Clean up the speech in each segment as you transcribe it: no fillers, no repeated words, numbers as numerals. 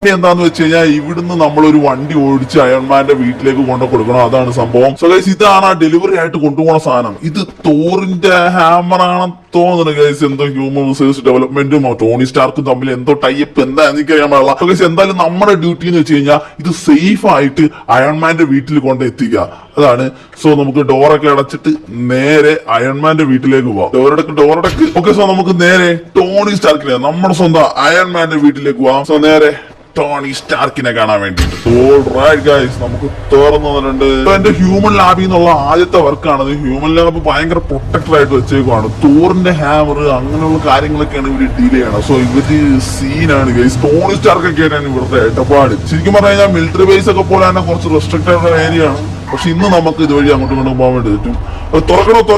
എന്താന്ന് വെച്ച് കഴിഞ്ഞാൽ ഇവിടുന്ന് നമ്മളൊരു വണ്ടി ഓടിച്ച് അയൺമാന്റെ വീട്ടിലേക്ക് കൊണ്ടു കൊടുക്കണം. അതാണ് സംഭവം. സോ ഗൈസ്, ഇതാണ് ആ ഡെലിവറി ആയിട്ട് കൊണ്ടുപോകുന്ന സാധനം. ഇത് തോറിന്റെ ഹാമർ ആണെന്ന് തോന്നുന്നു ഗൈസ്. എന്തോ ഹ്യൂമൻ റിസോഴ്സ് ഡെവലപ്മെന്റും ടോണി സ്റ്റാർക്കും തമ്മിൽ എന്തോ ടൈപ്പ് എന്താ എനിക്കറിയാൻ പാടില്ല. സോ ഗൈസ്, എന്തായാലും നമ്മുടെ ഡ്യൂട്ടി എന്ന് വെച്ച് കഴിഞ്ഞാൽ ഇത് സേഫ് ആയിട്ട് അയൺമാന്റെ വീട്ടിൽ കൊണ്ട് എത്തിക്കുക. അതാണ്. സോ നമുക്ക് ഡോറൊക്കെ അടച്ചിട്ട് നേരെ അയൺമാന്റെ വീട്ടിലേക്ക് പോവാം. ഡോറടക്ക് ഓക്കെ. സോ നമുക്ക് നേരെ ടോണി സ്റ്റാർക്കിനെ, നമ്മുടെ സ്വന്തം അയൺമാന്റെ വീട്ടിലേക്ക് പോവാം. സോ നേരെ ടോണി സ്റ്റാർക്കിനെ കാണാൻ വേണ്ടിട്ട് നമുക്ക് തുറന്നുണ്ട്. എന്റെ ഹ്യൂമൻ ലാബിൽ നിന്നുള്ള ആദ്യത്തെ വർക്കാണത്. ഹ്യൂമൻ ലാബ് ഭയങ്കര പ്രൊട്ടക്ടർ ആയിട്ട് വെച്ചേക്കുവാണ്. തോറിന്റെ ഹാമർ അങ്ങനെയുള്ള കാര്യങ്ങളൊക്കെയാണ് ഇവര് ഡീൽ ചെയ്യണം. സോ ഇവര് സീനാണ് ഗൈസ്. ടോണി സ്റ്റാർക്കൊക്കെയാണ് ഇവിടുത്തെ ഇടപാട്. ശരിക്കും പറഞ്ഞു കഴിഞ്ഞാൽ മിലിറ്ററി ബേസ് ഒക്കെ പോലെ തന്നെ കുറച്ച് റെസ്ട്രിക്റ്റഡ് ഏരിയ ആണ്. പക്ഷെ ഇന്ന് നമുക്ക് ഇതുവഴി അങ്ങോട്ടും ഇങ്ങോട്ടും പോകാൻ വേണ്ടി പറ്റും. തുറക്ക്. നമുക്ക്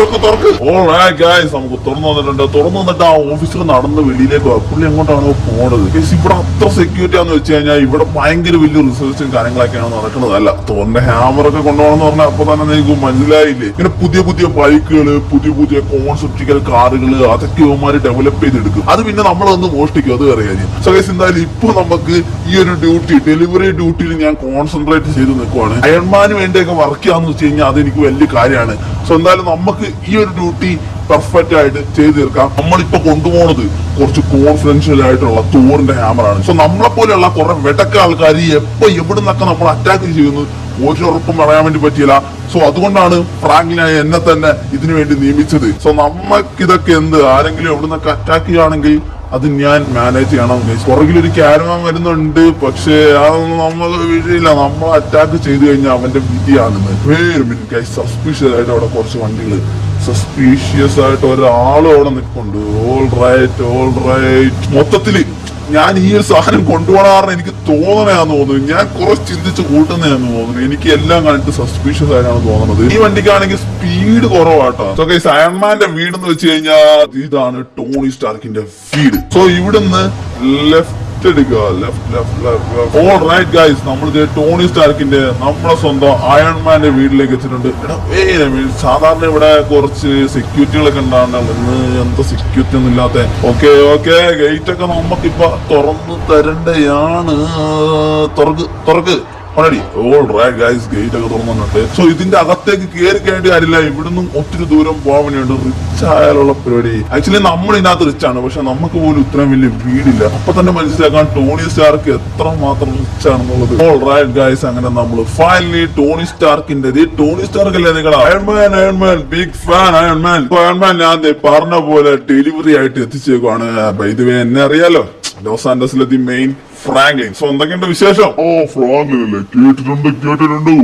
തുറന്നു വന്നിട്ടുണ്ട്. തുറന്നു വന്നിട്ട് ആ ഓഫീസർ നടന്ന് വെളിയിലേക്ക് പോകാം. പുള്ളി എങ്ങോട്ടാണോ പോണത്. ഇവിടെ അത്ര സെക്യൂരിറ്റി ആണെന്ന് വെച്ച് കഴിഞ്ഞാൽ ഇവിടെ ഭയങ്കര വലിയ റിസർച്ചും കാര്യങ്ങളൊക്കെയാണ് നടക്കുന്നത്. അല്ല, തോറിന്റെ ഹാമറൊക്കെ കൊണ്ടുപോകണമെന്ന് പറഞ്ഞാൽ അപ്പൊ തന്നെ നിങ്ങൾക്ക് മനസ്സിലായില്ലേ. ഇങ്ങനെ പുതിയ പുതിയ ബൈക്കുകള്, പുതിയ കോൺസെപ്റ്റിക്കൽ കാറുകള്, അതൊക്കെ ഇവന്മാര് ഡെവലപ്പ് ചെയ്തെടുക്കും. അത് പിന്നെ നമ്മളൊന്ന് മോഷ്ടിക്കും. അത് അറിയാം. സോ ഗൈസ്, എന്തായാലും ഇപ്പൊ നമുക്ക് ഈ ഒരു ഡ്യൂട്ടി, ഡെലിവറി ഡ്യൂട്ടിയിൽ ഞാൻ കോൺസെൻട്രേറ്റ് ചെയ്ത് നിൽക്കുവാണ്. അയൺമാന് വേണ്ടിയൊക്കെ വർക്ക് ചെയ്യാന്ന് വെച്ച് കഴിഞ്ഞാൽ അതെനിക്ക് വലിയ കാര്യമാണ്. സോ എന്തായാലും നമുക്ക് ഈ ഒരു ഡ്യൂട്ടി പെർഫെക്റ്റ് ആയിട്ട് ചെയ്തു തീർക്കാം. നമ്മളിപ്പോ കൊണ്ടുപോകുന്നത് കുറച്ച് കോൺഫിഡൻഷ്യൽ ആയിട്ടുള്ള തോറിന്റെ ഹാമറാണ്. സോ നമ്മളെ പോലെയുള്ള കുറെ വെടക്ക ആൾക്കാർ എപ്പോ എവിടുന്നൊക്കെ നമ്മൾ അറ്റാക്ക് ചെയ്യുന്നത് ഒരു ഉറപ്പും പറയാൻ വേണ്ടി പറ്റിയില്ല. സോ അതുകൊണ്ടാണ് ഫ്രാങ്ക്ലിനായി എന്നെ തന്നെ ഇതിനു വേണ്ടി നിയമിച്ചത്. സോ നമുക്കിതൊക്കെ ആരെങ്കിലും എവിടുന്നൊക്കെ അറ്റാക്ക് ചെയ്യുകയാണെങ്കിൽ അത് ഞാൻ മാനേജ് ചെയ്യണം. പുറകിലൊരു ക്യാരവാൻ വരുന്നുണ്ട്. പക്ഷേ അതൊന്നും നമ്മൾ വിഷയമില്ല. നമ്മൾ അറ്റാക്ക് ചെയ്തു കഴിഞ്ഞാൽ അവന്റെ വിധിയാണെന്ന്. സസ്പീഷ്യസ് ആയിട്ട് അവിടെ കുറച്ച് വണ്ടികൾ, സസ്പീഷ്യസ് ആയിട്ട് ഒരാളും അവിടെ നിൽക്കുന്നുണ്ട്. All right. മൊത്തത്തില് ഞാൻ ഈ ഒരു സാധനം കൊണ്ടുപോകണമെന്ന് എനിക്ക് തോന്നണയാന്ന് തോന്നുന്നു. ഞാൻ കുറച്ച് ചിന്തിച്ച് കൂട്ടുന്നതാന്ന് തോന്നുന്നു. എനിക്ക് എല്ലാം കണ്ടിട്ട് സസ്പീഷ്യസ് ആയിട്ടാണ് തോന്നുന്നത്. ഈ വണ്ടിക്കാണെങ്കിൽ സ്പീഡ് കുറവാട്ടോ. സോ ഗൈസ്, അയൺമാന്റെ വീട് എന്ന് വെച്ച് കഴിഞ്ഞാൽ ഇതാണ് ടോണി സ്റ്റാർക്കിന്റെ വീട്. സോ ഇവിടുന്ന് ലെഫ്റ്റ് എടുക്കുക. ഓൾ റൈറ്റ് ഗൈസ്, നമ്മൾ ടോണി സ്റ്റാർക്കിന്റെ നമ്മുടെ സ്വന്തം അയൺമാന്റെ വീട്ടിലേക്ക് എത്തിയിട്ടുണ്ട്. സാധാരണ ഇവിടെ കുറച്ച് സെക്യൂരിറ്റികളൊക്കെ ഉണ്ടാകുന്നുണ്ട്. ഇന്ന് എന്താ സെക്യൂരിറ്റി ഒന്നും ഇല്ലാത്ത. ഓക്കെ ഗേറ്റ് ഒക്കെ നമുക്കിപ്പൊ തുറന്നു തരണ്ടയാണ്. തുറക്ക് already. All right guys, gate ഒക്കെ തുറന്നിട്ടുണ്ട്. സോ ഇതിന്റെ അകത്തേക്ക് കയറി കഴിഞ്ഞ കാര്യമില്ല. ഇവിടുന്ന് ഒത്തിരി ദൂരം പോകാൻ വേണ്ടിയുണ്ട്. റിച്ച് ആയാലുള്ള പരിപാടി. ആക്ച്വലി നമ്മൾ ഇതിനകത്ത് റിച്ച് ആണ്. പക്ഷെ നമുക്ക് പോലും ഇത്രയും വലിയ വീടില്ല. അപ്പൊ തന്നെ മനസ്സിലാക്കാൻ ടോണി സ്റ്റാർക്ക് എത്രമാത്രം റിച്ച് ആണെന്നുള്ളത്. ഓൾ റൈറ്റ് ഗൈസ്, അങ്ങനെ നമ്മൾ ഫൈനലി ടോണി സ്റ്റാർക്കിന്റെ, ടോണി സ്റ്റാർക്ക് അല്ലേ നിങ്ങൾ അയൺമാൻ ബിഗ് ഫാൻ അയൺമാൻ. ഞാൻ പറഞ്ഞ പോലെ ഡെലിവറി ആയിട്ട് എത്തിച്ചേക്കുവാണ്. ബൈ ദി വേ, എന്നെ അറിയാലോ, ലോസ് ആൻഡസിലെ ദി മെയിൻ ഫ്രാങ്ക്ലിൻ. സോ എന്തൊക്കെയുണ്ട് വിശേഷം? ഫ്രാങ്ക്ലിൻ അല്ലേ? കേട്ടിട്ടുണ്ട്,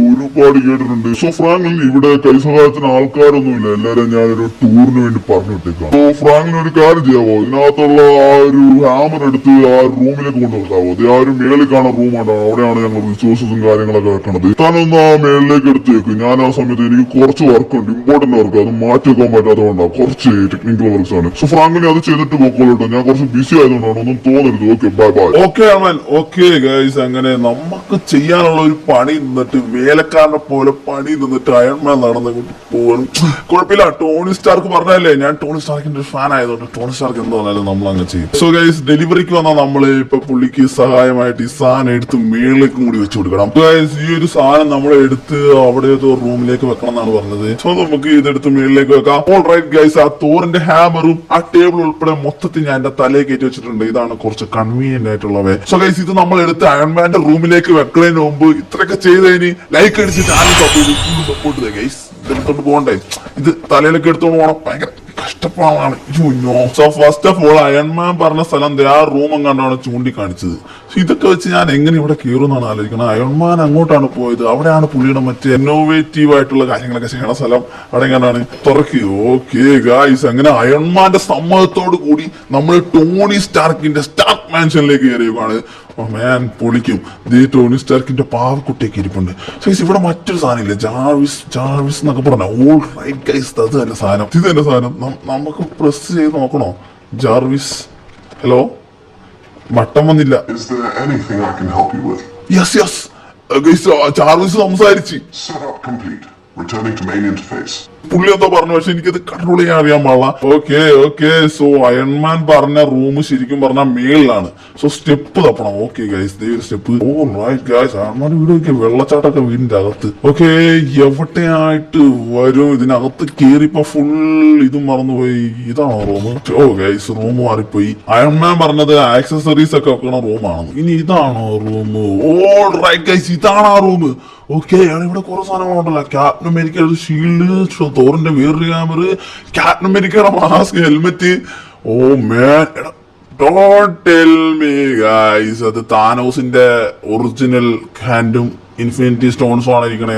ഒരുപാട് കേട്ടിട്ടുണ്ട്. സോ ഫ്രാങ്ക്ലിൻ, ഇവിടെ കൈസഹായത്തിന് ആൾക്കാരൊന്നുമില്ല. എല്ലാരും ഞാനൊരു ടൂറിന് വേണ്ടി പറഞ്ഞു വിട്ടേക്കാം. സോ ഫ്രാങ്ക്ലിൻ ഒരു കാര്യം ചെയ്യാവോ? ഇതിനകത്തുള്ള ആ ഒരു ഹാമർ എടുത്ത് ആ റൂമിലേക്ക് കൊണ്ടുവെക്കാവോ? അത് ആ ഒരു മേളിൽ കാണുന്ന റൂമാണ്. അവിടെയാണ് ഞങ്ങൾ റിസോഴ്സസും കാര്യങ്ങളൊക്കെ വെക്കണത്. താനൊന്ന് ആ മേളിലേക്ക് എടുത്ത് വെക്കും. ഞാൻ ആ സമയത്ത് എനിക്ക് കുറച്ച് വർക്കുണ്ട്, ഇമ്പോർട്ടന്റ് വർക്ക്. അത് മാറ്റി വെക്കാൻ പറ്റാത്തതുകൊണ്ടാണ്. കുറച്ച് ടെക്നിക്കൽ വർക്ക്സ് ആണ്. സോ ഫ്രാങ്ക്ലിൻ അത് ചെയ്തിട്ട് പോക്കോളൂ. ഞാൻ കുറച്ച് ബിസി ആയതുകൊണ്ടാണ്. ഒന്നും തോന്നരുത്. Okay, by. ഓക്കെ ഗൈസ്, അങ്ങനെ നമുക്ക് ചെയ്യാനുള്ള ഒരു പണി നിന്നിട്ട്, വേലക്കാരനെ പോലെ പണി നിന്നിട്ട് അയൺമാൻ നടന്നുകൊണ്ട് പോകണം. കുഴപ്പമില്ല. ടോണി സ്റ്റാർക്ക് പറഞ്ഞല്ലേ, ഞാൻ ടോണി സ്റ്റാർക്കിന്റെ ഒരു ഫാൻ ആയതുകൊണ്ട് ടോണി സ്റ്റാർക്ക് എന്താ പറഞ്ഞാലും നമ്മൾ അങ്ങ് ചെയ്യും. സോ ഗൈസ്, ഡെലിവറിക്ക് വന്നാൽ നമ്മള് ഇപ്പൊ പുള്ളിക്ക് സഹായമായിട്ട് ഈ സാധനം എടുത്ത് മേളിലേക്കും കൂടി വെച്ചു കൊടുക്കണം. ഗൈസ്, ഈ ഒരു സാധനം നമ്മൾ എടുത്ത് അവിടെ റൂമിലേക്ക് വെക്കണം എന്നാണ് പറഞ്ഞത്. സോ നമുക്ക് ഇതെടുത്ത് മേളിലേക്ക് വെക്കാം. ഓൾ റൈറ്റ് ഗൈസ്, ആ തോറിന്റെ ഹാമറും ആ ടേബിൾ ഉൾപ്പെടെ മൊത്തത്തിൽ ഞാൻ എന്റെ തലയെ കയറ്റി വെച്ചിട്ടുണ്ട്. ഇതാണ് കുറച്ച് കൺവീനിയന്റ് ആയിട്ടുള്ളവ. സോ ഗൈസ്, ഇത് നമ്മൾ എടുത്ത് അയൺമാന്റെ റൂമിലേക്ക് വെക്കുന്നതിന് മുമ്പ് ഇത്രയൊക്കെ ചെയ്തതിന് ലൈക്ക് അടിച്ച് ചാനൽ സപ്പോർട്ട് ചെയ്തേ ഗൈസ്. ഇതെടുത്തോണ്ട് പോകണ്ടേ? ഇത് തലയിലൊക്കെ എടുത്തോണ്ട് പോകണം. ഭയങ്കര കഷ്ടപ്പാടാണ്. So first of all, Iron Man പറഞ്ഞ സ്ഥലം ആ റൂം എങ്ങാണ്ടാണ് ചൂണ്ടിക്കാണിച്ചത്. ഇതൊക്കെ വെച്ച് ഞാൻ എങ്ങനെ ഇവിടെ കയറുന്നാണ് ആലോചിക്കണം. അയൺമാൻ അങ്ങോട്ടാണ് പോയത്. അവിടെയാണ് പുള്ളിയുടെ മറ്റേ ഇന്നോവേറ്റീവ് ആയിട്ടുള്ള കാര്യങ്ങളൊക്കെ ചെയ്യണ സ്ഥലം. അവിടെ എങ്ങനെയാണ് തുറക്ക്. ഓക്കെ ഗായ്സ്, അങ്ങനെ അയൺമാന്റെ സമ്മതത്തോടു കൂടി നമ്മൾ ടോണി സ്റ്റാർക്കിന്റെ സ്റ്റാർക്ക് മാൻഷനിലേക്ക് കയറിയാണ്. പൊളിക്കും. ടോണി സ്റ്റാർക്കിന്റെ പാവക്കുട്ടിയൊക്കെ ഇരിപ്പുണ്ട്. ഇവിടെ മറ്റൊരു സാധനം ഇല്ല, ജാർവിസ് എന്നൊക്കെ പറഞ്ഞ. ഓൾ റൈറ്റ് ഗൈസ്, അത് തന്നെ സാധനം. ഇത് തന്നെ സാധനം. നമുക്ക് പ്രസ് ചെയ്ത് നോക്കണോ? Jarvis, hello. മട്ടം വന്നില്ല. യെസ് ഗൈസ്, ജാർവിസ് സംസാരിച്ച്. പുള്ളി എന്തോ പറഞ്ഞു, പക്ഷെ എനിക്കത് കൺട്രോൾ ചെയ്യാൻ അറിയാൻ പാടില്ല. ഓക്കെ സോ അയൺമാൻ പറഞ്ഞ റൂം ശരിക്കും പറഞ്ഞ മേളിലാണ്. സോ സ്റ്റെപ്പ് തപ്പണം. Okay guys, step. Oh right guys, Iron Man വീട് നോക്കിയ വെള്ളച്ചാട്ടൊക്കെ വീടിന്റെ അകത്ത്. ഓക്കെ, എവിടെയായിട്ട് വരും? ഇതിനകത്ത് കേറിപ്പോ ഫുൾ ഇതും മറന്നുപോയി. ഇതാണോ റൂം? ഓ ഗൈസ്, റൂം മാറിപ്പോയി. അയൺമാൻ പറഞ്ഞത് ആക്സസറീസ് ഒക്കെ വെക്കണ റൂമാണ്. ഇനി ഇതാണോ റൂം? ഓ റൈറ്റ് ഗൈസ്, ഇതാണ് ആ റൂം. ഓക്കെ, ഇവിടെ കുറെ സാധനങ്ങളുണ്ടല്ലോ. ക്യാപ്റ്റൻ അമേരിക്കയുടെ ഷീൽഡ്, തോറിന്റെ വേറൊരു ക്യാമറ, ക്യാപ്റ്റൻ അമേരിക്കയുടെ mask, helmet. Oh man, don't tell me guys, അത് താനോസിന്റെ ഒറിജിനൽ ഹാൻഡും ഇൻഫിനിറ്റി സ്റ്റോൺസും ആണ് ഇരിക്കണേ.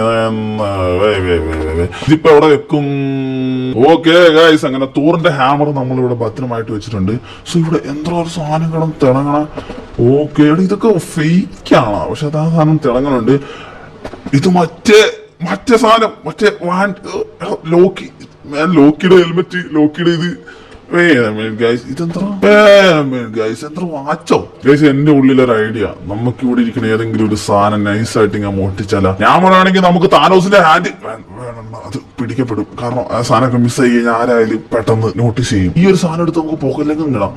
ഇതിപ്പോ എവിടെ വെക്കും? ഓക്കെ ഗൈസ്, അങ്ങനെ തോറിന്റെ ഹാമർ നമ്മൾ ഇവിടെ ഭദ്രമായിട്ട് വെച്ചിട്ടുണ്ട്. സോ ഇവിടെ എന്തോ ഒരു സാധനങ്ങളും തിളങ്ങണം. ഓക്കെ, ഇതൊക്കെ ഫേക്കാണ്, പക്ഷെ അത് ആ സാധനം തിളങ്ങുന്നുണ്ട്. ഇത് മറ്റേ സാധനം, ലോക്കിയുടെ ഹെൽമെറ്റ്, ലോക്കിയുടെ ഇത്. എത്ര വാച്ചോ ഗൈസ്. എന്റെ ഉള്ളിലൊരു ഐഡിയ, നമുക്ക് ഇവിടെ ഇരിക്കുന്ന ഏതെങ്കിലും ഒരു സാധനം നൈസായിട്ട് ഇങ്ങനെ മോട്ടിച്ചാല. ഞാൻ പറയുകയാണെങ്കിൽ നമുക്ക് താനോസിന്റെ ഹാൻഡ് വേണ്ട, അത് പിടിക്കപ്പെടും. കാരണം ആ സാധനമൊക്കെ മിസ് ആയി കഴിഞ്ഞാൽ ആരായാലും പെട്ടെന്ന് നോട്ടീസ് ചെയ്യും. ഈ ഒരു സാധനം എടുത്ത് നമുക്ക് പോക്കറ്റിലേക്ക് ഇടാം.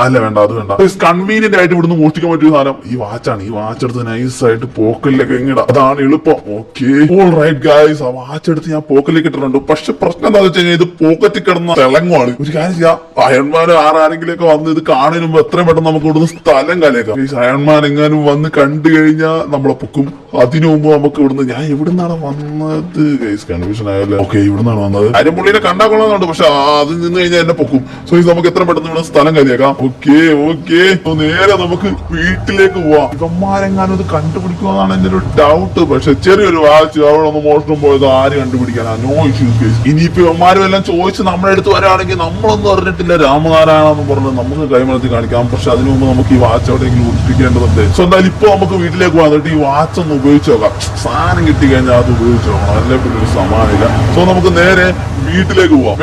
അല്ല വേണ്ട, അത് വേണ്ട. കൺവീനിയന്റ് ആയിട്ട് ഇവിടുന്ന് മോഷ്ടിക്കാൻ പറ്റിയ സാധനം ഈ വാച്ചാണ്. ഈ വാച്ച് എടുത്ത് നൈസായിട്ട് പോക്കറ്റിലേക്ക് ഇടാം, അതാണ് എളുപ്പം. ഓക്കെ ഓൾ റൈറ്റ് ഗൈസ്, ആ വാച്ച് എടുത്ത് ഞാൻ പോക്കറ്റിലേക്ക് ഇട്ടിട്ടുണ്ട്. പക്ഷെ പ്രശ്നം എന്താ വെച്ച് കഴിഞ്ഞാൽ ഇത് പോക്കറ്റിൽ കിടന്ന തിളങ്ങുവാണ്. ഒരു കാര്യം ചെയ്യാം, അയൺമാൻ ആരെങ്കിലൊക്കെ വന്ന് ഇത് കാണുമ്പോ എത്രയും പെട്ടെന്ന് നമുക്ക് ഇവിടുന്ന് സ്ഥലം കലയേക്കാം. അയൺമാൻ എങ്ങാനും വന്ന് കണ്ടു കഴിഞ്ഞാൽ നമ്മളെ പൊക്കും. അതിനു മുമ്പ് നമുക്ക് ഇവിടുന്ന്, ഞാൻ എവിടുന്നാണ് വന്നത് ഗൈസ്, കൺഫ്യൂഷൻ ആയല്ലേ. ഓക്കെ, ഇവിടുന്നാണ് വന്നത്. അരമുള്ളിനെ കണ്ടാ കൊള്ളാന്നുണ്ട്, പക്ഷെ അതിൽ നിന്ന് കഴിഞ്ഞാൽ എന്നെ പൊക്കും. സോ ഇത് നമുക്ക് എത്ര പെട്ടെന്ന് ഇവിടെ സ്ഥലം കലയാക്കാം. ഓക്കെ നേരെ നമുക്ക് വീട്ടിലേക്ക് പോവാം. ഇവന്മാരെങ്ങാനും ഇത് കണ്ടുപിടിക്കുമെന്നാണ് എന്റെ ഒരു ഡൗട്ട്. പക്ഷെ ചെറിയൊരു വാച്ച് അവിടെ ഒന്ന് മോഷണം പോയത് ആര് കണ്ടുപിടിക്കാനാ? No issues guys. ഇനിയിപ്പോ ഇവന്മാരും എല്ലാം ചോദിച്ച് നമ്മുടെ അടുത്ത് വരാണെങ്കിൽ നമ്മളൊന്നും അറിഞ്ഞിട്ടില്ല രാമനാരായണെന്ന് പറഞ്ഞ് നമുക്ക് കൈമലത്തി കാണിക്കാം. പക്ഷെ അതിനു മുമ്പ് നമുക്ക് ഈ വാച്ച് എവിടെയെങ്കിലും ഒളിപ്പിക്കേണ്ടതുണ്ട്. സോ എന്തായാലും ഇപ്പൊ നമുക്ക് വീട്ടിലേക്ക് വന്നിട്ട് ഈ വാച്ച് ഒന്ന് ഉപയോഗിച്ച് നോക്കാം. സാധനം കിട്ടി കഴിഞ്ഞാൽ അത് ഉപയോഗിച്ച് നോക്കണം, അല്ലേ പിന്നെ ഒരു സമാനമില്ല. സോ നമുക്ക് നേരെ വീട്ടിലേക്ക് പോവാം.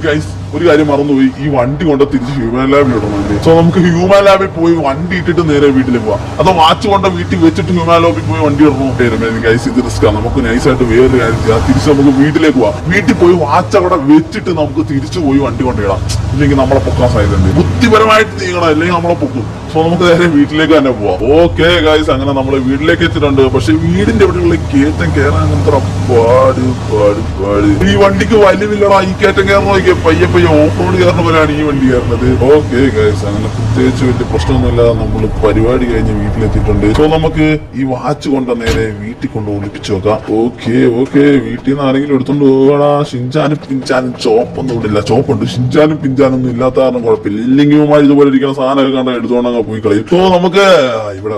ഗൈസ്, ഒരു കാര്യം മറന്നുപോയി, ഈ വണ്ടി കൊണ്ട് തിരിച്ച് ഹ്യൂമൻ ലാബിൽ ഇടണമെങ്കിൽ. സോ നമുക്ക് ഹ്യൂമൻ ലാബിൽ പോയി വണ്ടി ഇട്ടിട്ട് നേരെ വീട്ടിലേക്ക് പോവാം. അതോ വാച്ച് കൊണ്ട് വീട്ടിൽ വെച്ചിട്ട് ഹ്യൂമൻ ലാബിൽ പോയി വണ്ടി ഇടണോ? ഗൈസ്, ഇത് റിസ്ക്കാണ്. നമുക്ക് നൈസായിട്ട് വേറൊരു കാര്യം ചെയ്യാം, തിരിച്ച് നമുക്ക് വീട്ടിലേക്ക് പോവാം. വീട്ടിൽ പോയി വാച്ച് അവിടെ വെച്ചിട്ട് നമുക്ക് തിരിച്ചു പോയി വണ്ടി കൊണ്ടിടാം. ഇല്ലെങ്കിൽ നമ്മളെ പൊക്കാൻ സാധ്യതയുണ്ട്. ബുദ്ധിപരമായിട്ട് നീങ്ങണം, അല്ലെങ്കിൽ നമ്മളെ പൊക്കും. സോ നമുക്ക് നേരെ വീട്ടിലേക്ക് തന്നെ പോവാം. ഓക്കെ ഗൈസ്, അങ്ങനെ നമ്മള് വീട്ടിലേക്ക് എത്തിയിട്ടുണ്ട്. പക്ഷെ വീടിന്റെ എവിടെയുള്ള കയറ്റം കയറാൻ അത്ര പാട്. ഈ വണ്ടിക്ക് വലിവില്ലടാ. ഈ കയറ്റം കയറണം നോക്കിയാൽ പയ്യെ ഓഫ് റോഡ് കയറുന്ന പോലെയാണ് ഈ വണ്ടി കയറുന്നത്. ഓക്കെ ഗൈസ്, അങ്ങനെ പ്രത്യേകിച്ച് വലിയ പ്രശ്നമൊന്നുമില്ല. നമ്മൾ പരിപാടി കഴിഞ്ഞ് വീട്ടിലെത്തിയിട്ടുണ്ട്. സോ നമുക്ക് ഈ വാച്ച് കൊണ്ട് നേരെ വീട്ടിൽ കൊണ്ട് ഒളിപ്പിച്ചു നോക്കാം. ഓക്കെ വീട്ടിൽ നിന്ന് ആരെങ്കിലും എടുത്തോണ്ട് പോകണ. ഷിൻചാനും പിഞ്ചാനും ചോപ്പൊന്നും ഇവിടില്ല. ചോപ്പുണ്ട്, ഷിൻചാനും പിഞ്ചാനൊന്നും ഇല്ലാത്ത കാരണം കുഴപ്പമില്ല. ഇല്ലെങ്കിൽ ഇതുപോലെ ഇരിക്കുന്ന സാധനമൊക്കെ കണ്ട എടുത്തോണ്ട് പോയി കളയും. സോ നമുക്ക് ഇവിടെ.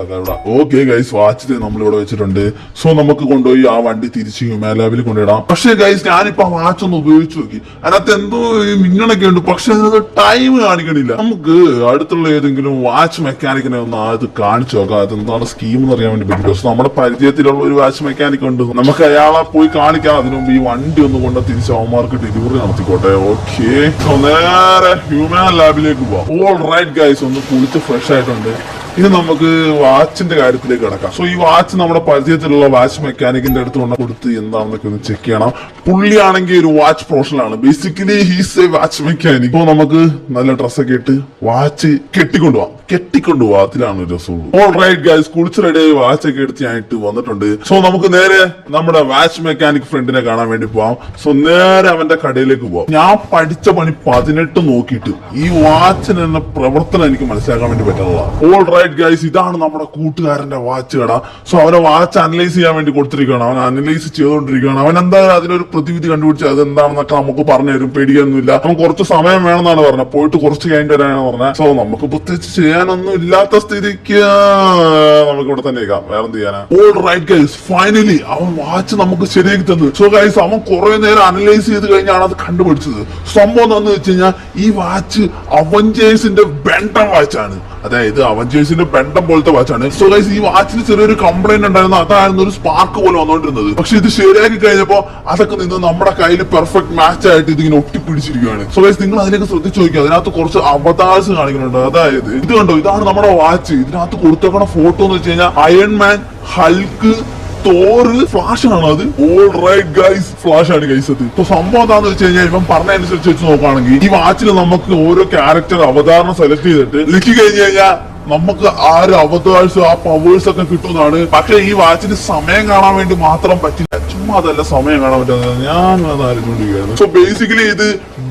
ഓക്കെ ഗൈസ്, വാച്ച് നമ്മൾ ഇവിടെ വെച്ചിട്ടുണ്ട്. സോ നമുക്ക് കൊണ്ടുപോയി ആ വണ്ടി തിരിച്ച് ഹ്യൂമൻ ലാബിൽ കൊണ്ടിടാം. പക്ഷേ ഗൈസ്, ഞാനിപ്പോ ആ വാച്ച് ഒന്ന് ഉപയോഗിച്ച് നോക്കി. അതിനകത്ത് എന്തോ മിന്നണൊക്കെ ഉണ്ട്, പക്ഷെ അതിനകത്ത് ടൈം കാണിക്കണില്ല. നമുക്ക് അടുത്തുള്ള ഏതെങ്കിലും വാച്ച് മെക്കാനിക്കിനെ ഒന്ന് അത് കാണിച്ചു നോക്കാം. അതെന്താണ് സ്കീം എന്ന് അറിയാൻ വേണ്ടി പറ്റും. പക്ഷെ നമ്മുടെ പരിചയത്തിലുള്ള ഒരു വാച്ച് മെക്കാനിക് ഉണ്ട്, നമുക്ക് അയാളെ പോയി കാണിക്കാം. അതിനു മുമ്പ് ഈ വണ്ടി ഒന്ന് കൊണ്ട് തിരിച്ച് അവന്മാർക്ക് ഡെലിവറി നടത്തിക്കോട്ടെ. ഓക്കെ, നേരെ ഹ്യൂമൻ ലാബിലേക്ക് പോവാം. ഓൾ റൈറ്റ് ഗൈസ്, ഒന്ന് കുളിച്ച് ഫ്രഷ് ആയിട്ടുണ്ട്. ഇനി നമുക്ക് വാച്ചിന്റെ കാര്യത്തിലേക്ക് കിടക്കാം. സോ ഈ വാച്ച് നമ്മുടെ പരിചയത്തിലുള്ള വാച്ച് മെക്കാനിക്കിന്റെ അടുത്ത് കൊണ്ട് കൊടുത്ത് എന്താണെന്നൊക്കെ ഒന്ന് ചെക്ക് ചെയ്യണം. പുള്ളിയാണെങ്കിൽ ഒരു വാച്ച് പ്രൊഫഷണലാണ്. Basically he's a watch mechanic. ഇപ്പൊ നമുക്ക് നല്ല ഡ്രസ്സൊക്കെ ഇട്ട് വാച്ച് കെട്ടിക്കൊണ്ടുപോവാം. അതിലാണ് ഒരു രസമുള്ളൂ. ഓൾ റൈറ്റ് ഗൈസ്, കുളിച്ച് റെഡിയായി വാച്ചൊക്കെ എടുത്ത് ഞാനിട്ട് വന്നിട്ടുണ്ട്. സോ നമുക്ക് നേരെ നമ്മുടെ വാച്ച് മെക്കാനിക് ഫ്രണ്ടിനെ കാണാൻ വേണ്ടി പോവാം. സോ നേരെ അവന്റെ കടയിലേക്ക് പോവാം. ഞാൻ പഠിച്ച പണി 18 നോക്കിയിട്ട് ഈ വാച്ചിന് തന്നെ പ്രവർത്തനം എനിക്ക് മനസ്സിലാക്കാൻ വേണ്ടി പറ്റുന്നതാണ്. ഓൾ റൈറ്റ് ഗൈസ്, ഇതാണ് നമ്മുടെ കൂട്ടുകാരന്റെ വാച്ച് കട. സോ അവനെ വാച്ച് അനലൈസ് ചെയ്യാൻ വേണ്ടി കൊടുത്തിരിക്കുകയാണ്. അവൻ അനലൈസ് ചെയ്തുകൊണ്ടിരിക്കുകയാണ്. അവൻ എന്തായാലും അതിനൊരു പ്രതിവിധി കണ്ടുപിടിച്ച് അതെന്താണെന്നൊക്കെ നമുക്ക് പറഞ്ഞു തരും. പേടിയൊന്നുമില്ല. അവൻ കുറച്ച് സമയം വേണമെന്നാണ് പറഞ്ഞത്. പോയിട്ട് കുറച്ച് കഴിഞ്ഞിട്ട് വരാനാണ് പറഞ്ഞത്. സോ നമുക്ക് പ്രത്യേകിച്ച് ചെയ്യാനൊന്നും ഇല്ലാത്ത സ്ഥിതിക്ക് നമുക്ക് ഇവിടെ തന്നെ വേറെ എന്ത് ചെയ്യാനാ. ഓൾ റൈറ്റ് ഗൈസ്, ഫൈനലി അവൻ വാച്ച് നമുക്ക് ശരിയാക്കി തന്നു. സോ ഗൈസ്, അവൻ കുറെ നേരം അനലൈസ് ചെയ്ത് കഴിഞ്ഞാണ് അത് കണ്ടുപിടിച്ചത്. സംഭവം എന്താണെന്ന് വെച്ച് കഴിഞ്ഞാൽ ഈ വാച്ച് അവഞ്ചേഴ്സിന്റെ ബെൻഡം വാച്ചാണ്. അതായത് അവഞ്ചേഴ്സിന്റെ ബെൻഡം പോലത്തെ വാച്ചാണ്. സോ ഗൈസ്, ഈ വാച്ചിന് ചെറിയൊരു കംപ്ലൈന്റ് ഉണ്ടായിരുന്നു. അതായിരുന്നു ഒരു സ്പാർക്ക് പോലെ വന്നുകൊണ്ടിരുന്നത്. പക്ഷെ ഇത് ശരിയാക്കി കഴിഞ്ഞപ്പോ അതൊക്കെ നിന്ന് നമ്മുടെ കയ്യിൽ പെർഫെക്റ്റ് മാച്ച് ആയിട്ട് ഇതിങ്ങനെ ഒട്ടിപ്പിടിച്ചിരിക്കുകയാണ്. സോ ഗൈസ്, നിങ്ങൾ അതിലേക്ക് ശ്രദ്ധിച്ചു നോക്കിയാൽ അതിനകത്ത് കുറച്ച് അവതാഴ്സ് കാണിക്കുന്നുണ്ട്. അതായത് ഇത് കണ്ടോ, ഇതാണ് നമ്മുടെ വാച്ച്. ഇതിനകത്ത് കൊടുത്തേക്കണ ഫോട്ടോ എന്ന് വെച്ച് കഴിഞ്ഞാൽ അയൺമാൻ, ഹൾക്ക്, തോറ് ഫ്ലാഷ് ആണോ അത്? ഓൾ റൈറ്റ് ഗൈസ്, ഫ്ലാഷ് ആണ് ഗൈസ് അത്. ഇപ്പൊ സംഭവം എന്താന്ന് വെച്ച് കഴിഞ്ഞാൽ ഇവൻ പറഞ്ഞതനുസരിച്ച് വെച്ച് നോക്കുകയാണെങ്കിൽ ഈ വാച്ചിൽ നമുക്ക് ഓരോ ക്യാരക്ടർ അവതാരണം സെലക്ട് ചെയ്തിട്ട് ലിക്കി കഴിഞ്ഞ് കഴിഞ്ഞാൽ നമുക്ക് ആ ഒരു അവതാഴ്സ് ആ പവേഴ്സ് ഒക്കെ കിട്ടുന്നതാണ്. പക്ഷെ ഈ വാച്ചിന് സമയം കാണാൻ വേണ്ടി മാത്രം പറ്റില്ല, ചുമ്മാ അതല്ല സമയം കാണാൻ പറ്റുന്നത്. ഞാൻ അത് ആലോചിച്ചുകൊണ്ടിരിക്കുകയായിരുന്നു. സോ ബേസിക്കലി ഇത്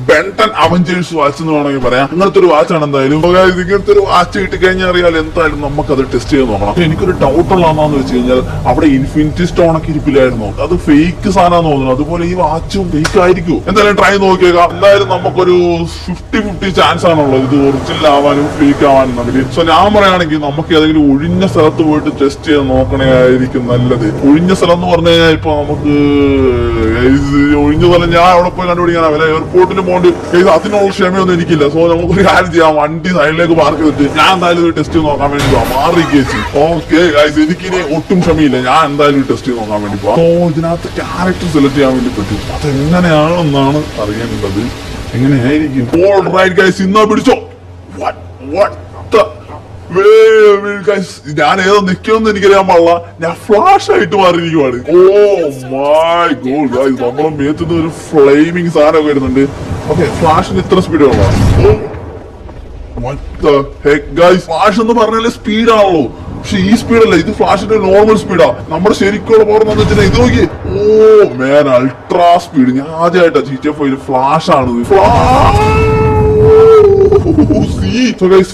ബെൻടൺ അവഞ്ചേഴ്സ് വാച്ച് എന്ന് വേണമെങ്കിൽ പറയാം. ഇങ്ങനത്തെ ഒരു വാച്ചാണ് എന്തായാലും. ഇങ്ങനത്തെ ഒരു വാച്ച് കിട്ടിക്കഴിഞ്ഞാൽ അറിയാൽ എന്തായാലും നമുക്ക് അത് ടെസ്റ്റ് ചെയ്ത് നോക്കണം. എനിക്കൊരു ഡൗട്ട് ഉള്ളതെന്ന് വെച്ച് കഴിഞ്ഞാൽ അവിടെ ഇൻഫിനിറ്റി സ്റ്റോൺ ഒക്കെ ഇരിപ്പില്ലായിരുന്നു, അത് ഫേക്ക് സാധനം തോന്നുന്നു. അതുപോലെ ഈ വാച്ചും ഫേക്ക് ആയിരിക്കും. എന്തായാലും ട്രൈ നോക്കിയേക്കാം. എന്തായാലും നമുക്കൊരു 50-50 ചാൻസ് ആണുള്ളത് ഇത് ഒറിജിനൽ ആവാനും ഫേക്ക് ആവാനും തമ്മിൽ. സോ ഞാൻ പറയുകയാണെങ്കിൽ നമുക്ക് ഏതെങ്കിലും ഒഴിഞ്ഞ സ്ഥലത്ത് പോയിട്ട് ടെസ്റ്റ് ചെയ്ത് നോക്കണേ ആയിരിക്കും നല്ലത്. ഒഴിഞ്ഞ സ്ഥലം എന്ന് പറഞ്ഞു കഴിഞ്ഞാൽ ഇപ്പൊ നമുക്ക് ഒഴിഞ്ഞ സ്ഥലം ഞാൻ അവിടെ പോയി കണ്ടുപിടിക്കാനാവില്ല. എയർപോർട്ടിൽ പോകേണ്ടി അതിനുള്ള ക്ഷമയൊന്നും എനിക്കില്ല. സോ നമുക്കൊരു കാര്യം ചെയ്യാം, വണ്ടി സൈഡിലേക്ക് പാർക്ക് ചെയ്തിട്ട് ഞാൻ എന്തായാലും ടെസ്റ്റ് ചെയ്ത് നോക്കാൻ വേണ്ടി പോവാം. മാറിക്കേച്ച് ഓക്കെ ഗൈസ്, എനിക്കിനി ഒട്ടും ക്ഷമയില്ല. ഞാൻ എന്തായാലും ടെസ്റ്റ് ചെയ്ത് നോക്കാൻ വേണ്ടി പോവാം. സോ ഇതിനകത്ത് ക്യാരക്ടർ സെലക്ട് ചെയ്യാൻ വേണ്ടി പറ്റും. അതെങ്ങനെയാണെന്നാണ് അറിയേണ്ടത്. എങ്ങനെയായിരിക്കും? ഓൾ റൈറ്റ് ഗൈസ്, ഇന്നാ പിടിച്ചോ. ഞാൻ ഏതോ നിൽക്കുമെന്ന് എനിക്കറിയാൻ പാടില്ല. ഞാൻ ഫ്ലാഷ് ആയിട്ട് മാറിയിരിക്കുവാണ്. ഓ മൈ ഗോഡ് ഗൈസ്, നമ്മളെ മേത്തുനിന്ന് ഒരു ഫ്ലെയിമിങ് സാധനം വരുന്നുണ്ട്. ഓക്കെ, ഫ്ലാഷിന് ഇത്ര സ്പീഡ് ഉള്ള ഫ്ലാഷ് എന്ന് പറഞ്ഞാല് സ്പീഡാണല്ലോ. പക്ഷെ ഈ സ്പീഡല്ല, ഇത് ഫ്ലാഷിന്റെ നോർമൽ സ്പീഡാ. നമ്മുടെ ശരിക്കുള്ള പവർ എന്ന് വെച്ചാൽ ഇത് നോക്കി. ഓ മേൻ, അൾട്രാ സ്പീഡ്. ഞാൻ ആദ്യമായിട്ടാ GTA 5 ഫ്ലാഷ് ആണ്.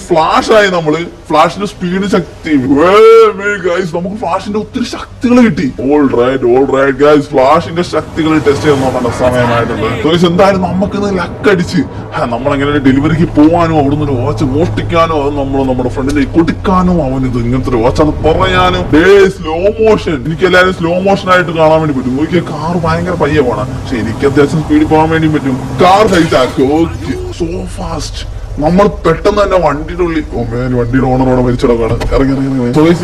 ഫ്ലാഷ് ആയി നമ്മള്. ഫ്ലാഷിന്റെ സ്പീഡ് ശക്തി നമുക്ക് ഫ്ലാഷിന്റെ ഒത്തിരി ശക്തികൾ കിട്ടി. ഓൾ റൈറ്റ് ഗൈസ്, ഫ്ലാഷിന്റെ ശക്തികൾ ടെസ്റ്റ് ചെയ്ത് നോക്കേണ്ട സമയമായിട്ടുണ്ട്. എന്തായാലും നമുക്ക് ലക്കടിച്ച് നമ്മളെങ്ങനെ ഡെലിവറിക്ക് പോവാനോ അവിടുന്ന് ഒരു വാച്ച് മോഷ്ടിക്കാനോ അത് നമ്മുടെ ഫ്രണ്ടിനെ കൊടുക്കാനോ അവനിത് ഇങ്ങനത്തെ ഒരു വാച്ചാന്ന് പറയാനും. സ്ലോ മോഷൻ, എനിക്ക് എല്ലാവരും സ്ലോ മോഷൻ ആയിട്ട് കാണാൻ വേണ്ടി പറ്റും. നോക്കിയാൽ കാർ ഭയങ്കര പയ്യെ പോണം, പക്ഷെ എനിക്ക് അത്യാവശ്യം സ്പീഡിൽ പോകാൻ വേണ്ടി പറ്റും. Car hijack, okay, so fast. നമ്മൾ പെട്ടെന്ന് തന്നെ വണ്ടിയുടെ ഉള്ളിൽ വണ്ടിയുടെ ഓണറോടെ മരിച്ചിടക്കാണ്. ഇറങ്ങി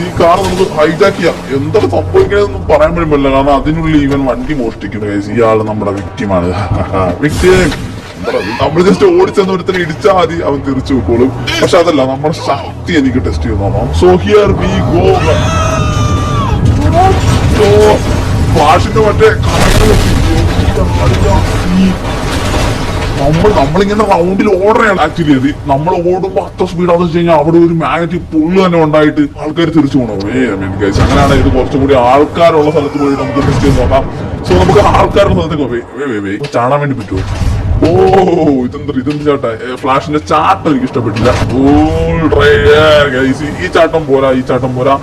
ഈ കാർ നമുക്ക് ഹൈജാക്ക് ചെയ്യാം. എന്തൊക്കെ സംഭവിക്കണമെന്ന് പറയാൻ വേണ്ടി പറ്റില്ല, കാരണം അതിനുള്ളിൽ ഇവൻ വണ്ടി മോഷ്ടിക്കുന്നു. ഇയാള് നമ്മുടെ വിക്ടിമാണ്. വിക്ടിം നമ്മൾ ജസ്റ്റ് ഓടിച്ചെന്ന് ഒരുത്തന്നെ ഇടിച്ചാൽ മതി, അവൻ തിരിച്ചു വെക്കോളും. പക്ഷെ അതല്ല, നമ്മുടെ ശക്തി എനിക്ക് ടെസ്റ്റ് ചെയ്ത് നോക്കാം. So here we go. ഫ്ലാഷിന്റെ മറ്റേ നമ്മളിങ്ങനെ റൗണ്ടിൽ ഓടണയാണ് ആക്ച്വലി. അത് നമ്മൾ ഓടുമ്പോ അത്ര സ്പീഡാന്ന് വെച്ച് കഴിഞ്ഞാൽ അവിടെ ഒരു മാഗ്നറ്റിക് പുള്ള് തന്നെ ഉണ്ടായിട്ട് ആൾക്കാർ തിരിച്ചു പോകണം. അങ്ങനെയാണ് ഇത് കുറച്ചും കൂടി ആൾക്കാരുള്ള സ്ഥലത്ത് പോയി നമുക്ക് ടെസ്റ്റ് ചെയ്ത് നോക്കാം. സോ നമുക്ക് ആൾക്കാരുടെ സ്ഥലത്തേക്ക് ചാടാൻ വേണ്ടി പറ്റുമോ? ഓ ഇതെന്ത് ചാട്ട? ഫ്ലാഷിന്റെ ചാട്ടം എനിക്ക് ഇഷ്ടപ്പെട്ടില്ല. ഈ ചാട്ടം പോരാ, ഈ ചാട്ടം പോരാ.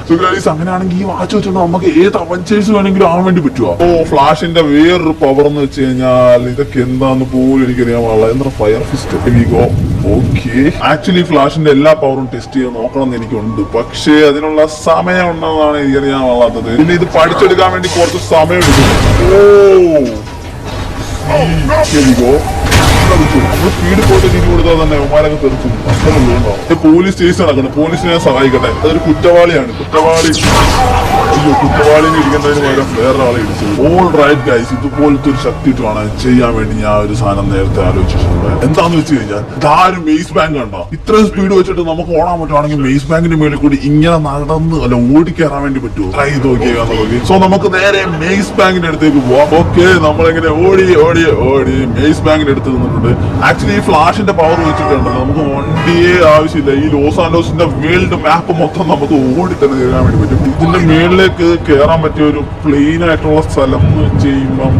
അങ്ങനെയാണെങ്കിൽ ഈ വാച്ച് വെച്ചോണ്ട് നമുക്ക് ഏത് അവഞ്ചേഴ്സ് വേണമെങ്കിലും ആവാൻ വേണ്ടി പറ്റുമോ? ഓ ഫ്ലാഷിന്റെ വേറൊരു പവർ എന്ന് വെച്ച് കഴിഞ്ഞാൽ ഇതൊക്കെ എന്താന്ന് പോലും എനിക്കറിയാൻ പാടില്ല. എന്താ ഫയർ ഫിസ്റ്റ്. ഓക്കെ, ആക്ച്വലി ഫ്ലാഷിന്റെ എല്ലാ പവറും ടെസ്റ്റ് ചെയ്ത് നോക്കണം എന്ന് എനിക്കുണ്ട്, പക്ഷേ അതിനുള്ള സമയം ഉണ്ടെന്നാണ് എനിക്കറിയാൻ പാടാത്തത്. പിന്നെ ഇത് പഠിച്ചെടുക്കാൻ വേണ്ടി കുറച്ച് സമയം എടുക്കും. സ്പീഡ് പോയിട്ട് എനിക്ക് കൊടുത്താൽ തന്നെ ഉമാരൊക്കെ തെറിച്ചു. പോലീസ് സ്റ്റേഷൻ നടക്കണം, പോലീസിനെ സഹായിക്കട്ടെ. അതൊരു കുറ്റവാളിയാണ്. കുറ്റവാളിനെ ഇരിക്കുന്നതിന് പകരം വേറൊരാളെ ഇടിച്ചു. ഓൾ റൈറ്റ് ഗൈസ്, ഇതുപോലത്തെ ഒരു ശക്തി ഇട്ടാണ് ചെയ്യാൻ വേണ്ടി ഞാൻ ഒരു സാധനം നേരത്തെ ആലോചിച്ചിട്ടുണ്ട്. എന്താന്ന് വെച്ച് കഴിഞ്ഞാൽ ഇതാരും മെയ്സ് ബാങ്ക് കണ്ടോ? ഇത്രയും സ്പീഡ് വെച്ചിട്ട് നമുക്ക് ഓടാൻ പറ്റുവാണെങ്കിൽ മെയ്സ് ബാങ്കിന്റെ മേളിൽ കൂടി ഇങ്ങനെ നടന്ന് അല്ല ഓടിക്കയറാൻ വേണ്ടി പറ്റുമോ? ട്രൈ ചെയ്ത് നോക്കിയാൽ. സോ നമുക്ക് നേരെ മെയ്സ് ബാങ്കിന്റെ അടുത്തേക്ക് പോവാം. ഓക്കെ, നമ്മളെങ്ങനെ ഓടി മെയ്സ് ബാങ്കിന്റെ അടുത്ത് നിന്നിട്ടുണ്ട്. ആക്ച്വലി ഈ ഫ്ലാഷിന്റെ പവർ വെച്ചിട്ടുണ്ടല്ലോ നമുക്ക് വണ്ടിയെ ആവശ്യമില്ല. ഈ ലോസ് ആൻഡോസിന്റെ വേൾഡ് മാപ്പ് മൊത്തം നമുക്ക് ഓടി തന്നെ കയറാൻ വേണ്ടി പറ്റും. ഇതിന്റെ മേളിലേക്ക് കയറാൻ പറ്റിയ ഒരു പ്ലെയിൻ ആയിട്ടുള്ള സ്ഥലം ചെയ്യുമ്പം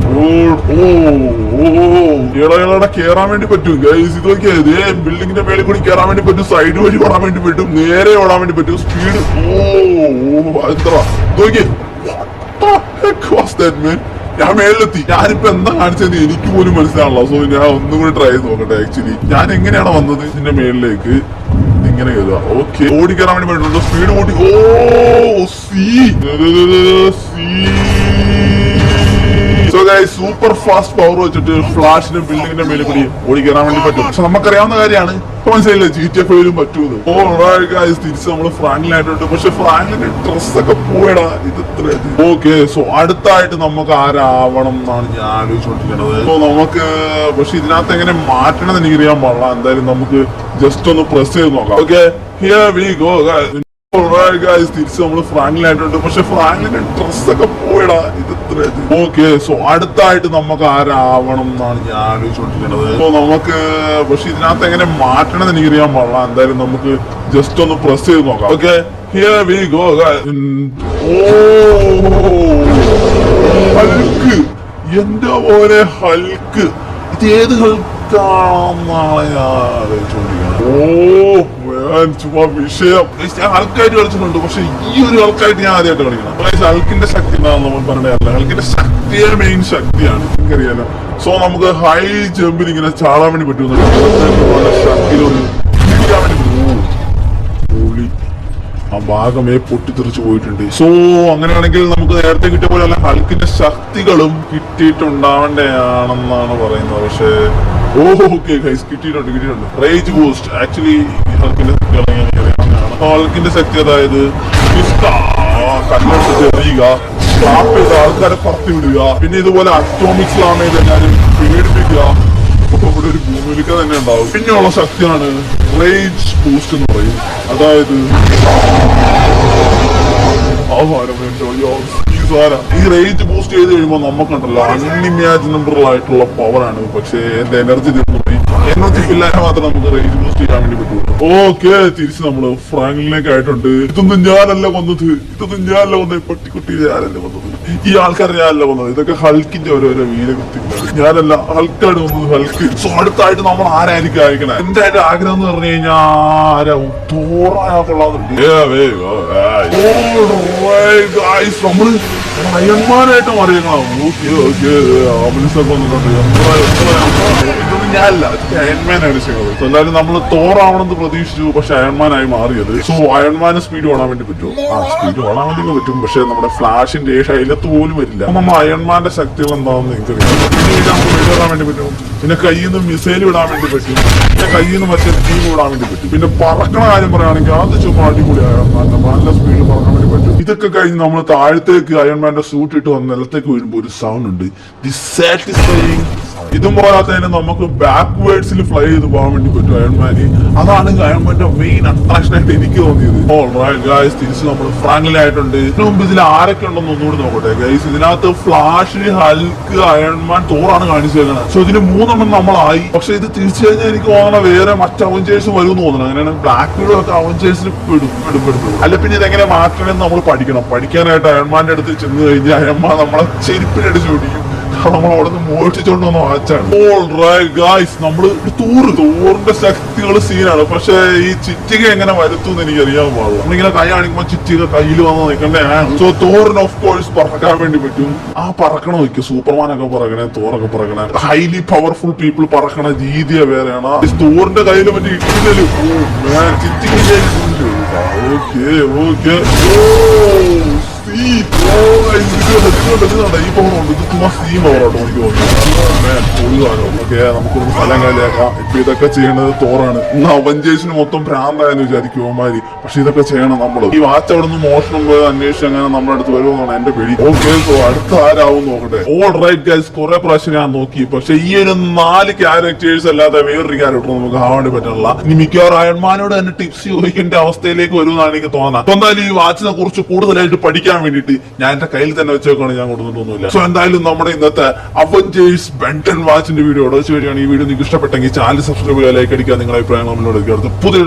ഇളകളെ കയറാൻ വേണ്ടി പറ്റും ഗൈസ്. ഇത് നോക്കിയാൽ ഇതേ ബിൽഡിങ്ങിന്റെ മേളിൽ കൂടി കയറാൻ വേണ്ടി പറ്റും, സൈഡ് വഴി ഓടാൻ വേണ്ടി പറ്റും, നേരെ ഓടാൻ വേണ്ടി പറ്റും. സ്പീഡ് എത്ര നോക്കിയേ. ഞാൻ മേളിലെത്തി. ഞാനിപ്പോ എന്താ കാണിച്ചത് എനിക്ക് പോലും മനസ്സിലാണല്ലോ. സോ ഞാൻ ഒന്നും കൂടി ട്രൈ ചെയ്ത് നോക്കട്ടെ. ആക്ച്വലി ഞാൻ എങ്ങനെയാണ് വന്നത് ഇതിന്റെ മേളിലേക്ക്? ഇങ്ങനെ കയറുക. ഓക്കെ, ഓടിക്കയറാൻ വേണ്ടി പറ്റുള്ളൂ. സ്പീഡ് കൂട്ടി. സൂപ്പർ ഫാസ്റ്റ് പവർ വെച്ചിട്ട് ഫ്ലാഷിന്റെ ബിൽഡിങ്ങിന്റെ മേലെ കൂടി ഓടിക്കയറാൻ വേണ്ടി പറ്റും. പക്ഷെ നമുക്കറിയാവുന്ന കാര്യമാണ്. ഇപ്പൊ മനസ്സിലായില്ലേ GTA 5 പറ്റൂന്ന്. തിരിച്ച് നമ്മള് ഫ്രാങ്ക്ലിനായിട്ടുണ്ട്. പക്ഷെ ഫ്രാങ്ക്ലിന്റെ ഡ്രസ്സൊക്കെ പോയടാ. ഇത് ഓക്കെ, സോ അടുത്തായിട്ട് നമുക്ക് ആരാവണം എന്നാണ് ഞാൻ ആലോചിച്ചോണ്ടിരിക്കുന്നത്. സോ നമുക്ക് പക്ഷെ ഇതിനകത്ത് എങ്ങനെ മാറ്റണം എന്ന് എനിക്കറിയാൻ പാടില്ല. എന്തായാലും നമുക്ക് ജസ്റ്റ് ഒന്ന് പ്രസ് ചെയ്ത് നോക്കാം. Okay, here we go. തിരിച്ച് നമ്മള് ഫ്രാങ്ക്ലിനായിട്ടുണ്ട്. പക്ഷെ ഫ്രാങ്ക്ലിന്റെ ഡ്രസ്സൊക്കെ പോയടാ. എടാ ഇത് ഓക്കെ. സോ അടുത്തായിട്ട് നമുക്ക് ആരാവണം എന്നാണ് ഞാൻ ആലോചിച്ചുകൊണ്ടിരിക്കുന്നത്. സോ നമുക്ക് പക്ഷെ ഇതിനകത്ത് എങ്ങനെ മാറ്റണം എന്ന് എനിക്കറിയാൻ പാടില്ല. എന്തായാലും നമുക്ക് ജസ്റ്റ് ഒന്ന് പ്രസ് ചെയ്ത് നോക്കാം. Okay, here we go guys. ഹൽക്ക്, എന്റെ പോലെ ഹൽക്ക്. ഇത് ഏത് ഹൽക്കാണെന്നാണ് ഞാൻ ആലോചിച്ചുകൊണ്ടിരിക്കുന്നത്. ചുമ്മാ വിഷയം ഹൽക്കായിട്ട് കളിച്ചിട്ടുണ്ട്, പക്ഷെ ഈ ഒരു ഹൽക്കായിട്ട് ഞാൻ ആദ്യമായിട്ട് കളിക്കണം. ഹൽക്കിന്റെ ശക്തി എന്താണെന്ന് നമ്മൾ പറഞ്ഞില്ല. ഹൽക്കിന്റെ ശക്തിയെ മെയിൻ ശക്തിയാണ്, എനിക്കറിയാലോ. സോ നമുക്ക് ഹൈ ജമ്പിൽ ഇങ്ങനെ ചാടാൻ വേണ്ടി പറ്റുന്നുണ്ട്. ശക്തിയിലൊരു ആ ഭാഗമേ പൊട്ടിത്തെറിച്ച് പോയിട്ടുണ്ട്. സോ അങ്ങനെയാണെങ്കിൽ നമുക്ക് നേരത്തെ കിട്ടിയ പോലെ അല്ല, ഹൽക്കിന്റെ ശക്തികളും കിട്ടിയിട്ടുണ്ടാവേണ്ടതാണെന്നാണ് പറയുന്നത്. പക്ഷേ ഓക്കെ ഗൈസ്, കിട്ടിയിട്ടുണ്ട്. റേജ് ബൂസ്റ്റ് ആക്ച്വലി ഹൽക്കിന്റെ ഹൽക്കിന്റെ ശക്തി അതായത് കല്ലെടുത്ത് എറിയുക, ക്ലാപ്പ് ചെയ്ത് ആൾക്കാരെ പറത്തി വിടുക, പിന്നെ ഇതുപോലെ അറ്റോമിക് സ്ലാമേജ് എല്ലാവരും പേടിപ്പിക്കുക. ഇവിടെ ഒരു ഭൂമിയിലേക്ക് തന്നെ ഉണ്ടാവും. പിന്നെയുള്ള ശക്തിയാണ് റേജ് ബൂസ്റ്റ് എന്ന് പറയും. അതായത് ഈ റേഞ്ച് ബൂസ്റ്റ് ചെയ്ത് കഴിയുമ്പോൾ നമുക്കുണ്ടല്ലോ അൺഇമാജിനബിൾ ആയിട്ടുള്ള പവറാണ്. പക്ഷേ എന്റെ എനർജി തീർന്നു പോയി. എനർജി ഫില്ലായാൽ മാത്രം നമുക്ക് റേഞ്ച് ബൂസ്റ്റ് ചെയ്യാൻ വേണ്ടി പറ്റുള്ളൂ. ഓക്കെ, തിരിച്ച് നമ്മള് ഫ്രാങ്കിലേക്ക് ആയിട്ടുണ്ട്. ഇതൊന്നും ഞാനല്ല കൊന്നത്, പട്ടിക്കുട്ടി ഞാനല്ല കൊന്നത്, ഈ ആൾക്കാരെ ഞാനല്ല കൊന്നത്. ഇതൊക്കെ ഹൽക്കിന്റെ ഓരോരോ വീരകൃത്യങ്ങളാണ്. ഞാനല്ല, ഹൽക്കാണ് കൊന്നത്, ഹൽക്ക്. സോ അടുത്തായിട്ട് നമ്മൾ ആരായിരിക്കും അയക്കണേ? എന്റെ ആഗ്രഹം എന്ന് പറഞ്ഞു കഴിഞ്ഞാൽ ആരാവും? തോറായാ കൊള്ളാന്നുണ്ട്. നമ്മള് അയന്മാരായിട്ട് അറിയണം. ഇതൊന്നും ഞാനല്ല, അയൺമാനാണ് ചെയ്യുന്നത്. എന്തായാലും നമ്മൾ തോറാവണമെന്ന് പ്രതീക്ഷിച്ചു, പക്ഷെ അയൺമാനായി മാറിയത്. സോ അയൺമാന് സ്പീഡ് ഓടാൻ വേണ്ടി പറ്റുമോ? സ്പീഡ് ഓടാൻ വേണ്ടി പറ്റും, പക്ഷെ നമ്മുടെ ഫ്ലാഷിന്റെ ശൈലത്ത് പോലും വരില്ല. നമ്മൾ അയൺമാന്റെ ശക്തികൾ എന്താണെന്ന് എനിക്കറിയാം. പിന്നെ നമുക്ക് വെടിയിടാൻ വേണ്ടി പറ്റും, പിന്നെ കയ്യിൽ നിന്ന് മിസൈൽ വിടാൻ വേണ്ടി പറ്റും, പിന്നെ കയ്യിൽ നിന്ന് മറ്റേ ടീം വിടാൻ വേണ്ടി പറ്റും. പിന്നെ പറക്കണ കാര്യം പറയുകയാണെങ്കിൽ അത് ചുമ്മാ അടിപൊളി നല്ല സ്പീഡ് പറക്കാൻ വേണ്ടി പറ്റും. ഇതൊക്കെ കഴിഞ്ഞ് നമ്മൾ താഴത്തേക്ക് അയൺമാന്റെ സൂട്ട് ഇട്ട് വന്ന് നിലത്തേക്ക് വീഴുമ്പോൾ ഒരു സൗണ്ട് ഉണ്ട്, ഡിസാറ്റിസ്ഫൈയിങ്. ഇതും പോരാത്തതിന് നമുക്ക് ബാക്ക്വേർഡ്സിൽ ഫ്ലൈ ചെയ്ത് പോകാൻ വേണ്ടി പറ്റും അയൺമാന്. അതാണ് അയൺമാന്റെ മെയിൻ അട്രാക്ഷൻ ആയിട്ട് എനിക്ക് തോന്നിയത്. തിരിച്ച് നമ്മൾ ഫ്രാങ്കിലായിട്ടുണ്ട്. ഇതിനു മുമ്പ് ഇതിൽ ആരൊക്കെ ഉണ്ടെന്ന് ഒന്നുകൂടി നോക്കട്ടെ ഗൈസ്. ഇതിനകത്ത് ഫ്ലാഷ്, ഹൽക്ക്, അയൺമാൻ, തോറാണ് കാണിച്ചു തരുന്നത്. സോ ഇതിന് 3 നമ്മളായി. പക്ഷെ ഇത് തിരിച്ചു കഴിഞ്ഞാൽ എനിക്ക് തോന്നണം വേറെ മറ്റ് അവഞ്ചേഴ്സ് വരും തോന്നണം. അങ്ങനെയാണ് ബ്ലാക്ക് വീഡോ ഒക്കെ അവഞ്ചേഴ്സിൽ പെടും. അല്ല പിന്നെ ഇതെങ്ങനെ മാറ്റണമെന്ന് നമ്മൾ പഠിക്കണം. പഠിക്കാനായിട്ട് അയൺമാന്റെ അടുത്ത് ചെന്ന് കഴിഞ്ഞാൽ അയൺമാൻ നമ്മളെ ചെരുപ്പിനടിച്ച് ഓടിക്കും. നമ്മൾ അവിടെ നിന്ന് മോഷിച്ചോണ്ട് വന്ന വാച്ചാണ്. നമ്മള് തോറിന്റെ ശക്തികൾ സീനാണ്. പക്ഷെ ഈ ചിറ്റിക എങ്ങനെ വരുത്തുമെന്ന് എനിക്ക് അറിയാൻ പാടില്ല. നമ്മളിങ്ങനെ കൈ കാണിക്കുമ്പോ ചിറ്റിക കയ്യിൽ വന്ന് നിൽക്കണ്ടേ. സോ തോറിന് ഓഫ് കോഴ്സ് പറക്കാൻ വേണ്ടി പറ്റും. ആ പറക്കണം നോക്കി, സൂപ്പർമാനൊക്കെ പറക്കണേ, തോറൊക്കെ പറക്കണേ. ഹൈലി പവർഫുൾ പീപ്പിൾ പറക്കണ രീതിയെ വേറെയാണ്. തോറിന്റെ കയ്യിൽ മറ്റേ ഇട്ടില്ലല്ലോ ചിറ്റിക. ഈ പവറുണ്ട്, ഇത് ചുമ്മാ സീം പവറാട്ടോ എനിക്ക് തോന്നുന്നു. നമുക്കൊന്ന് സ്ഥലം കാലിയാക്കാം. ഇപ്പൊ ഇതൊക്കെ ചെയ്യണത് തോറാണ്. ഇന്ന് അവഞ്ചേഴ്സിന് മൊത്തം ഭ്രാന്തായെന്ന് വിചാരിക്കും അവന്മാര്. പക്ഷെ ഇതൊക്കെ ചെയ്യണം നമ്മള്. ഈ വാച്ച് അവിടെ നിന്ന് മോഷണം പോയത് അന്വേഷിച്ച് അങ്ങനെ നമ്മുടെ അടുത്ത് വരുമെന്നാണ് എന്റെ പേടി. ഓക്കെ, സോ അടുത്ത ആരാവും നോക്കട്ടെ. ഓൾ റൈറ്റ് ഗൈസ്, കുറെ പ്രാവശ്യം ഞാൻ നോക്കി. പക്ഷെ ഈ ഒരു 4 ക്യാരക്ടേഴ്സ് അല്ലാതെ വേറൊരു ക്യാരക്ടർ നമുക്ക് ആവാൻ വേണ്ടി പറ്റില്ല. ഇനി മിക്കവാറും അയൺമാനോട് തന്നെ ടിപ്സ് ചോദിക്കേണ്ട അവസ്ഥയിലേക്ക് വരുമെന്നാണ് എനിക്ക് തോന്നുന്നത്. എന്തായാലും ഈ വാച്ചിനെ കുറിച്ച് കൂടുതലായിട്ട് പഠിക്കാൻ വേണ്ടിയിട്ട് ഞാൻ എന്റെ കയ്യിൽ തന്നെ വെച്ചേക്കാണ്, ഞാൻ കൊടുത്തിട്ടൊന്നുമില്ല. സോ എന്തായാലും നമ്മുടെ ഇന്നത്തെ അവഞ്ചേഴ്സ് ബെൻടൺ വാച്ചിന്റെ വീഡിയോ ഇവിടെ വെച്ച് വരികയാണ്. ഈ വീഡിയോ നിങ്ങൾക്ക് ഇഷ്ടപ്പെട്ടെങ്കിൽ ചാനൽ സബ്സ്ക്രൈബ് ചെയ്യുക, ലൈക്ക് അടിക്കുക, നിങ്ങളുടെ അഭിപ്രായങ്ങൾ നമ്മളോട് പുതിയ